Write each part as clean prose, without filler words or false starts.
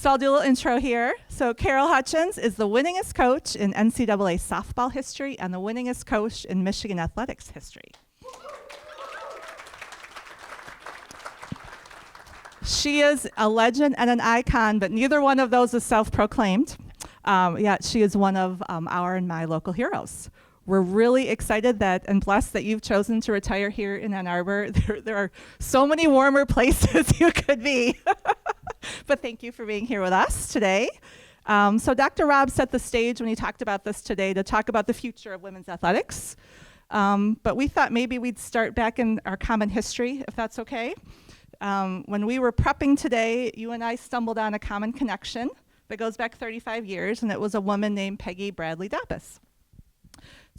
So I'll do a little intro here. So Carol Hutchens is the winningest coach in NCAA softball history and the winningest coach in Michigan athletics history. She is a legend and an icon, but neither one of those is self-proclaimed. Yet she is one of our and my local heroes. We're really excited and blessed that you've chosen to retire here in Ann Arbor. There are so many warmer places you could be. But thank you for being here with us today. So Dr. Rob set the stage when he talked about this today to talk about the future of women's athletics. But we thought maybe we'd start back in our common history, if that's okay. When we were prepping today, you and I stumbled on a common connection that goes back 35 years, and it was a woman named Peggy Bradley Dappus.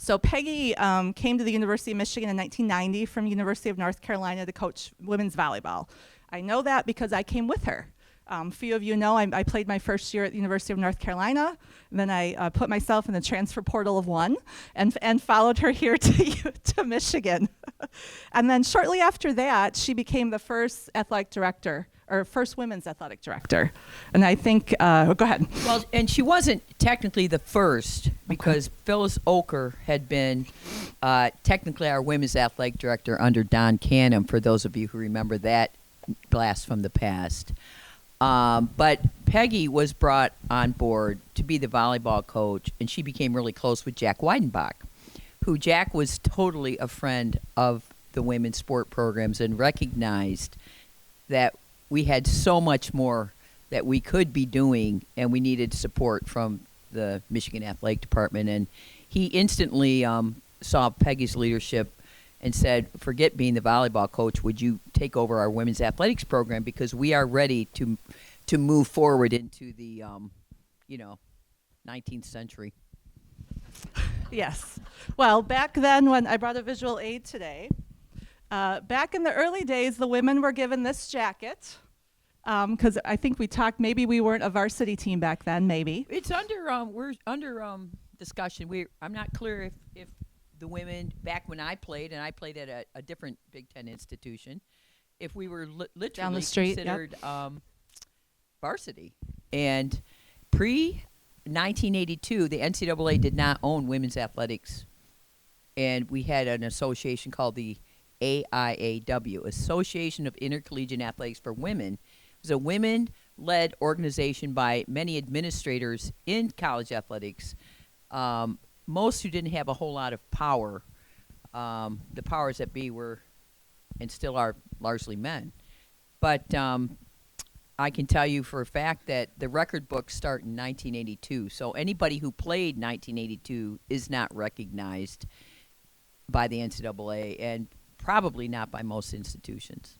So Peggy came to the University of Michigan in 1990 from University of North Carolina to coach women's volleyball. I know that because I came with her. A few of you know I played my first year at the University of North Carolina. Then I put myself in the transfer portal of one and followed her here to Michigan. And then shortly after that, she became the first athletic director, or first women's athletic director. And I think, go ahead. Well, and she wasn't technically the first because Phyllis Oker had been technically our women's athletic director under Don Canham, for those of you who remember that blast from the past. But Peggy was brought on board to be the volleyball coach, and she became really close with Jack Weidenbach, who Jack was totally a friend of the women's sport programs and recognized that we had so much more that we could be doing, and we needed support from the Michigan Athletic Department. And he instantly saw Peggy's leadership and said, forget being the volleyball coach, would you take over our women's athletics program, because we are ready to move forward into the 19th century. Yes. Well, back then when I brought a visual aid today, back in the early days, the women were given this jacket, because I think we talked, maybe we weren't a varsity team back then, maybe. It's we're under discussion. I'm not clear if the women, back when I played, and I played at a different Big Ten institution, if we were literally down the street, considered varsity. And pre-1982, the NCAA did not own women's athletics. And we had an association called the AIAW, Association of Intercollegiate Athletics for Women. It was a women-led organization by many administrators in college athletics, most who didn't have a whole lot of power. The powers that be were, and still are, largely men. But I can tell you for a fact that the record books start in 1982. So anybody who played 1982 is not recognized by the NCAA, and probably not by most institutions.